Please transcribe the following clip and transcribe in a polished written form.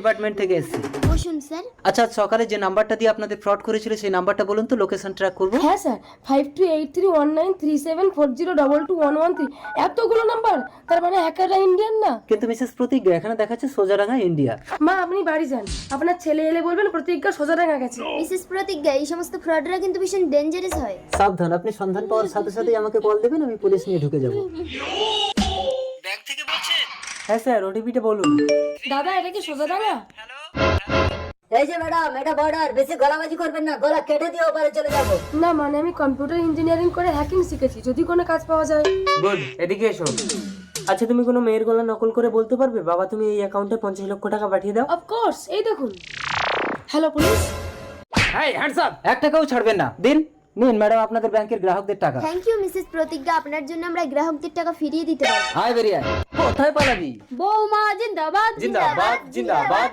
Department থেকে এসেছি। বসুন স্যার। আচ্ছা, সকালে যে নাম্বারটা দিয়ে আপনাদের ফ্রড করেছিল সেই নাম্বারটা বলুন তো, লোকেশন ট্র্যাক করব। হ্যাঁ স্যার, 52831937402213। এতগুলো নাম্বার, তার মানে হ্যাকাররা ইন্ডিয়ান না? কিন্তু মিসেস প্রতিজ্ঞা, এখানে দেখাচ্ছে সোজাডাঙ্গা ইন্ডিয়া। মা আপনি বাড়ি যান, আপনার ছেলে এলে বলবেন প্রতিজ্ঞা সোজাডাঙ্গা গেছে। মিসেস প্রতিজ্ঞা, এই সমস্ত ফ্রডরা কিন্তু ভীষণ ডেঞ্জারাস হয়। সাবধান, আপনি সন্ধান পাওয়ার সাথে সাথেই আমাকে কল দেবেন, আমি পুলিশ নিয়ে ঢুকে যাব। ব্যাংক থেকে বলছেন? হ্যাঁ স্যার, ওটিপিটা বলুন। দাদা এটা কি সোজাডাঙ্গা? এই যে ম্যাডাম, এটা বর্ডার, বেশি গলাবাজি করবেন না, গলা কেটে দিয়ে ওপারে চলে যাবো। না মানে আমি কম্পিউটার ইঞ্জিনিয়ারিং করে হ্যাকিং শিখেছি, যদি কোনো কাজ পাওয়া যায়। গুড, এদিকে এসো। আচ্ছা, তুমি কোনো মেয়ের গলা নকল করে বলতে পারবে বাবা তুমি এই অ্যাকাউন্টে 50 লক্ষ টাকা পাঠিয়ে দাও? অফকোর্স, এই দেখুন। Hello police. Hi hands up. 1 টাকাও ছাড়বেন না। দিন, নিন ম্যাডাম আপনাদের ব্যাংকের গ্রাহকদের টাকা। থ্যাংক ইউ মিসেস প্রতিজ্ঞা, আপনার জন্য আমরা গ্রাহকদের টাকা ফিরিয়ে দিতে পারবো। আয় বেরিয়ে আয়। কোথায় পালাবি? বৌমা জিন্দাবাদ জিন্দাবাদ জিন্দাবাদ।